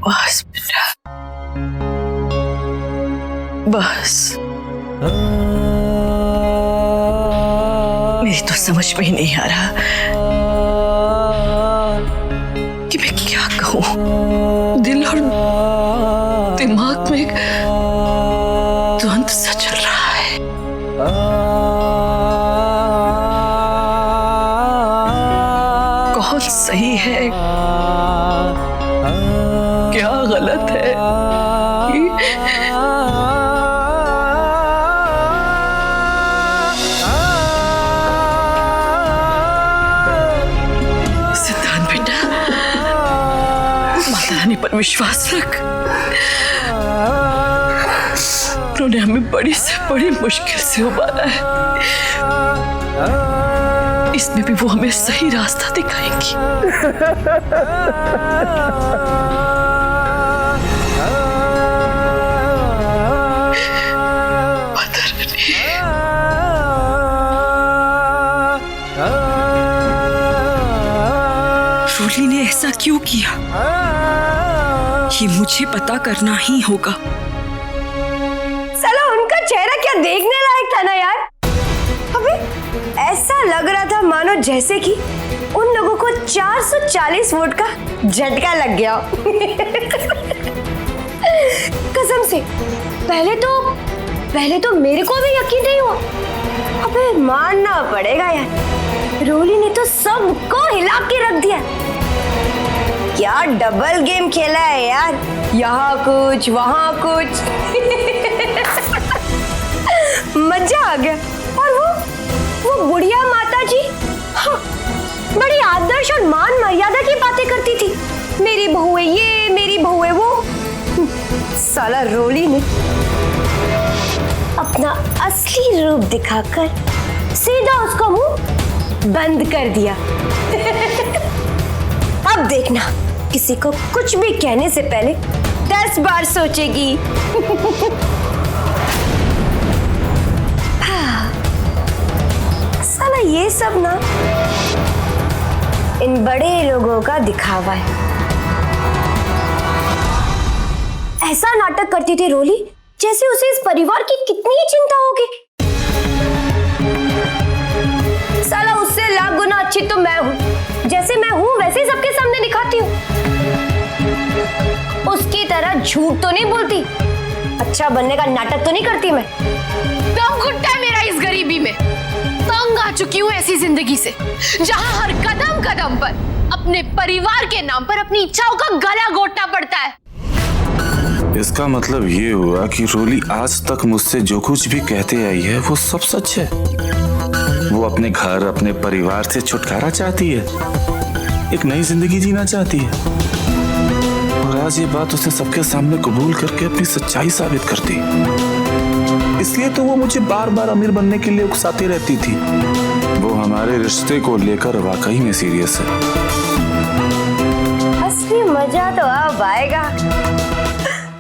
बस बेटा, बस। मेरी तो समझ में ही नहीं आ रहा कि मैं क्या कहूं। दिल और दिमाग में एक द्वंद्व सा चल रहा है। कौन सही है, क्या गलत है? सिद्धांत बेटा, माता रानी पर विश्वास रख। उन्होंने हमें बड़ी से बड़ी मुश्किल से उबारा है। इसमें भी वो हमें सही रास्ता दिखाएंगी। रोली ने ऐसा क्यों किया, ये मुझे पता करना ही होगा। साला उनका चेहरा क्या देखने लायक था ना यार। अबे ऐसा लग रहा था मानो जैसे कि उन लोगों को 440 वोट का झटका लग गया। कसम से पहले तो मेरे को भी यकीन नहीं हुआ। अबे मानना पड़ेगा यार, रोली ने तो सबको हिला के रख दिया। क्या डबल गेम खेला है यार, यहाँ कुछ वहाँ कुछ। मजा आ गया। और वो बुढ़िया माता जी, हाँ, बड़ी आदर्श और मान मर्यादा की बातें करती थी। मेरी बहू है ये, मेरी बहू है वो। साला रोली ने अपना असली रूप दिखाकर सीधा उसका मुंह बंद कर दिया। अब देखना, किसी को कुछ भी कहने से पहले 10 बार सोचेगी। साला ये सब ना इन बड़े लोगों का दिखावा है। ऐसा नाटक करती थी रोली जैसे उसे इस परिवार की कितनी ही चिंता होगी। साला उससे लाख गुना अच्छी तो मैं हूं। जैसे मैं हूं वैसे ही सबके सामने दिखाती हूँ। उसकी तरह झूठ तो नहीं बोलती, अच्छा बनने का नाटक तो नहीं करती मैं। दम घुटता है मेरा इस गरीबी में। तंग आ चुकी हूँ ऐसी जिंदगी से जहाँ हर कदम कदम पर अपने परिवार के नाम पर अपनी इच्छाओं का गला घोटना पड़ता है। इसका मतलब ये हुआ कि रोली आज तक मुझसे जो कुछ भी कहते आई है वो सब सच है। वो अपने घर, अपने परिवार से छुटकारा चाहती है, एक नई जिंदगी जीना चाहती है। और आज ये बात उसने सबके सामने कबूल करके अपनी सच्चाई साबित कर दी। इसलिए तो वो मुझे बार बार अमीर बनने के लिए उकसाती रहती थी। वो हमारे रिश्ते को लेकर वाकई में सीरियस है। असली मजा तो अब आएगा।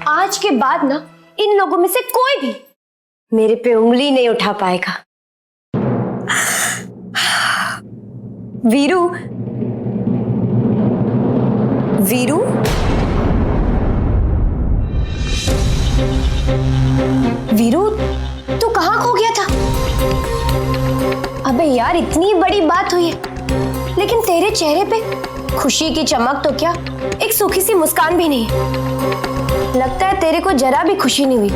आज के बाद ना इन लोगों में से कोई भी मेरे पे उंगली नहीं उठा पाएगा। वीरू, वीरू, वीरू, तू कहाँ खो गया था? अबे यार, इतनी बड़ी बात हुई है लेकिन तेरे चेहरे पे खुशी की चमक तो क्या, एक सूखी सी मुस्कान भी नहीं। लगता है तेरे को जरा भी खुशी नहीं हुई।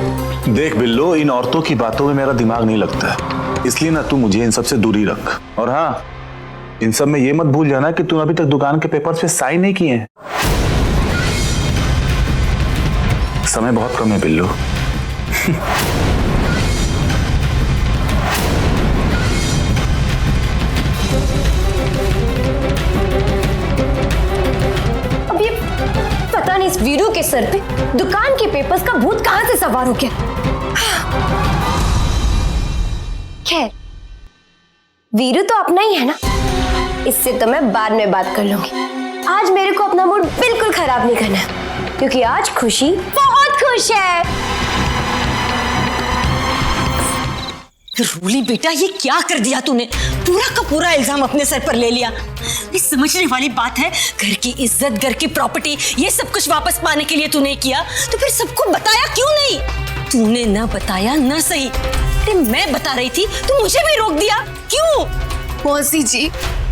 देख बिल्लो, इन औरतों की बातों में मेरा दिमाग नहीं लगता है, इसलिए ना तू मुझे इन सब से दूरी रख। और हाँ, इन सब में ये मत भूल जाना कि तू अभी तक दुकान के पेपर्स पे साइन नहीं किए हैं। समय बहुत कम है बिल्लो। अब ये पता नहीं इस वीरू के सर पे दुकान के पेपर्स का भूत कहां से सवार हो गया। खैर, वीरू तो अपना ही है ना, इससे तो मैं बाद में बात कर लूंगी। आज मेरे को अपना मूड बिल्कुल खराब नहीं करना, क्योंकि आज खुशी बहुत खुश है। रोली बेटा, ये क्या कर दिया तूने? पूरा का पूरा इल्जाम अपने सर पर ले लिया। ये समझने वाली बात है, घर की इज्जत, घर की प्रॉपर्टी, ये सब कुछ वापस पाने के लिए तूने किया, तो फिर सबको बताया क्यों नहीं? तूने ना बताया ना सही, अरे मैं बता रही थी तो मुझे भी रोक दिया, क्यों? मौसी जी,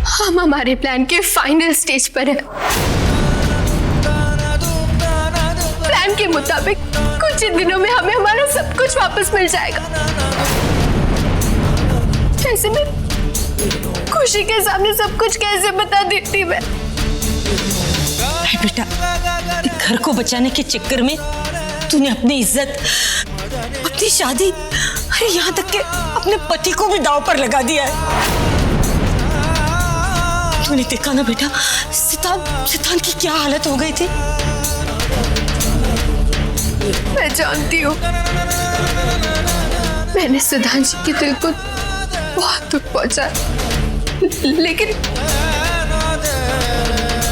हम हमारे प्लान के फाइनल स्टेज पर हैं। प्लान के मुताबिक कुछ ही दिनों में हमें हमारा सब कुछ वापस मिल जाएगा। ऐसे में खुशी के सामने सब कुछ कैसे बता देती मैं? बेटा, घर को बचाने के चक्कर में तूने अपनी इज्जत, अपनी शादी, अरे यहाँ तक के अपने पति को भी दांव पर लगा दिया है। तूने देखा ना बेटा, सितान की क्या हालत हो गई थी। मैं जानती हूँ, मैंने सुधांशु के दिल को बहुत दुख पहुंचा, लेकिन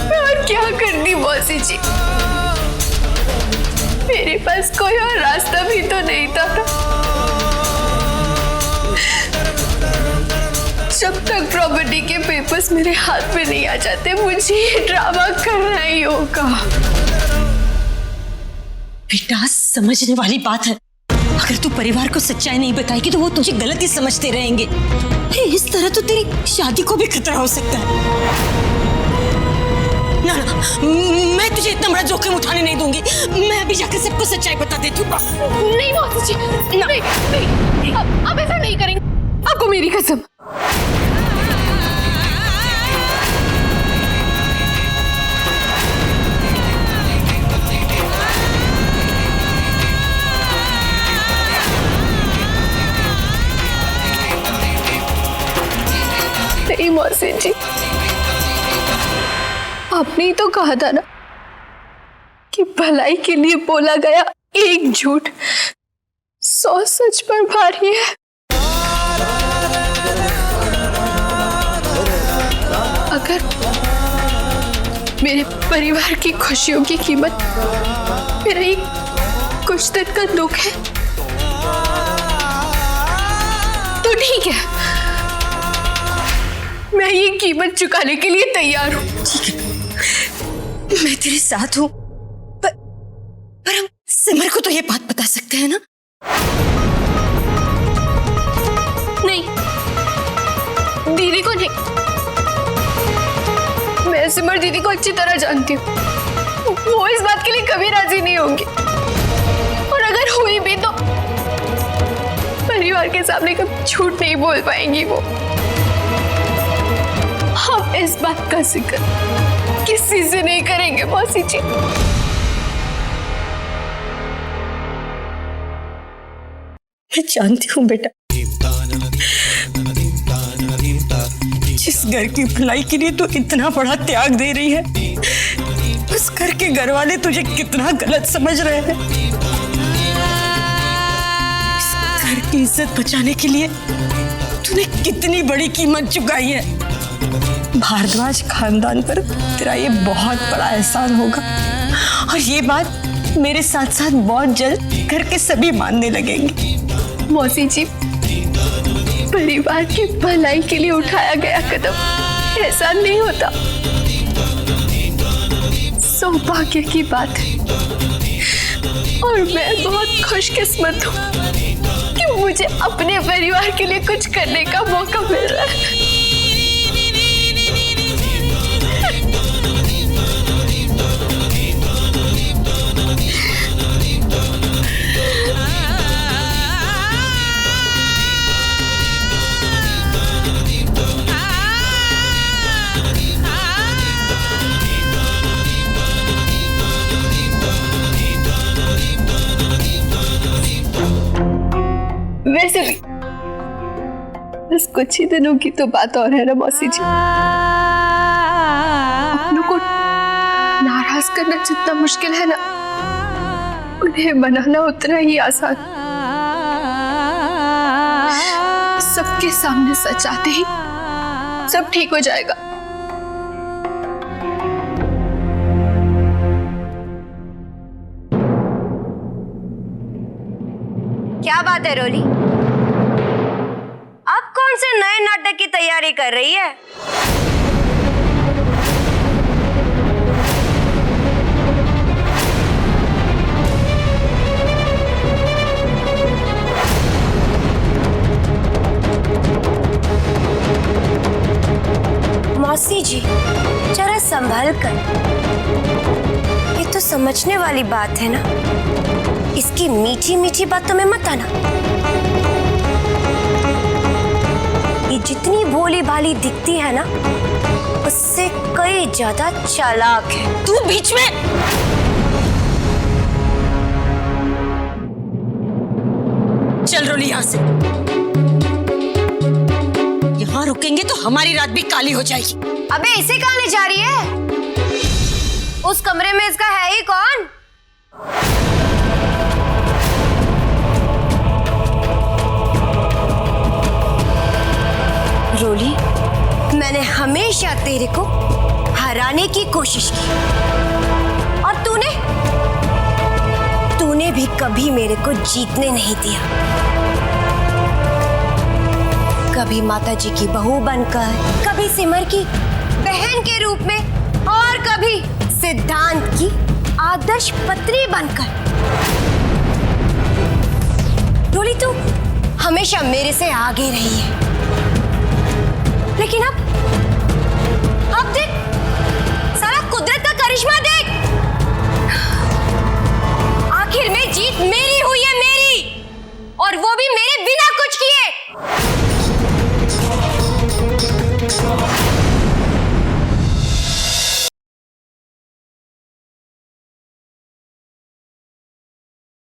मैं और क्या करती मौसी जी? मेरे पास कोई और रास्ता भी तो नहीं था। जब तक प्रॉपर्टी के पेपर्स मेरे हाथ में नहीं आ जाते, मुझे ये ड्रामा करना ही होगा। बेटा, समझने वाली बात है, अगर तू परिवार को सच्चाई नहीं बताएगी तो वो तुझे गलत ही समझते रहेंगे। इस तरह तो तेरी शादी को भी खतरा हो सकता है। ना ना, मैं तुझे इतना बड़ा जोखिम उठाने नहीं दूंगी। मैं अभी जाकर सबको सच्चाई बता देती हूँ। नहीं मौसी जी, नहीं, नहीं, अब ऐसा नहीं करेंगे, आपको मेरी कसम। नहीं मौसी जी, आपने ही तो कहा था ना कि भलाई के लिए बोला गया एक झूठ 100 सच पर भारी है। अगर मेरे परिवार की खुशियों की कीमत मेरा ही कुछ दिन का दुख है, तो ठीक है, मैं ये कीमत चुकाने के लिए तैयार हूँ। ठीक है, मैं तेरे साथ हूँ, पर हम सिमर को तो ये बात बता सकते हैं ना? नहीं, दीदी को नहीं। मैं सिमर दीदी को अच्छी तरह जानती हूँ, वो इस बात के लिए कभी राजी नहीं होंगी, और अगर हुई भी तो परिवार के सामने कभी झूठ नहीं बोल पाएंगी वो। हम इस बात का जिक्र किसी से नहीं करेंगे मौसी जी। मैं जानती हूँ बेटा, जिस घर की भलाई के लिए तू इतना बड़ा त्याग दे रही है, उस घर के घर वाले तुझे कितना गलत समझ रहे हैं। इस घर की इज्जत बचाने के लिए तूने कितनी बड़ी कीमत चुकाई है। भारद्वाज खानदान पर तेरा ये बहुत बड़ा एहसान होगा, और ये बात मेरे साथ साथ बहुत जल्द घर के सभी मानने लगेंगे। मौसी जी, परिवार की भलाई के लिए उठाया गया कदम एहसान नहीं होता, सौभाग्य की बात है। और मैं बहुत खुशकिस्मत हूँ कि मुझे अपने परिवार के लिए कुछ करने का मौका मिल रहा है। वैसे भी बस कुछ ही दिनों की तो बात और है ना मौसी जी। अपनों को नाराज करना जितना मुश्किल है ना, उन्हें मनाना उतना ही आसान। सबके सामने सच आते ही सब ठीक हो जाएगा। क्या बात है रोली? कौन से नए नाटक की तैयारी कर रही है? मौसी जी, जरा संभल कर। ये तो समझने वाली बात है ना, इसकी मीठी मीठी बातों में मत आना। ये जितनी भोली भाली दिखती है ना, उससे कई ज्यादा चालाक है। तू बीच में चल रोली, यहां से। यहां रुकेंगे तो हमारी रात भी काली हो जाएगी। अबे इसे कहाँ ले जा रही है? उस कमरे में इसका है ही कौन? रोली, मैंने हमेशा तेरे को हराने की कोशिश की और तूने भी कभी मेरे को जीतने नहीं दिया। कभी माता जी की बहू बनकर, कभी सिमर की बहन के रूप में और कभी सिद्धांत की आदर्श पत्नी बनकर। रोली, तू हमेशा मेरे से आगे रही है, लेकिन अब देख, सारा कुदरत का करिश्मा देख। आखिर में जीत मेरी हुई है, मेरी, और वो भी मेरे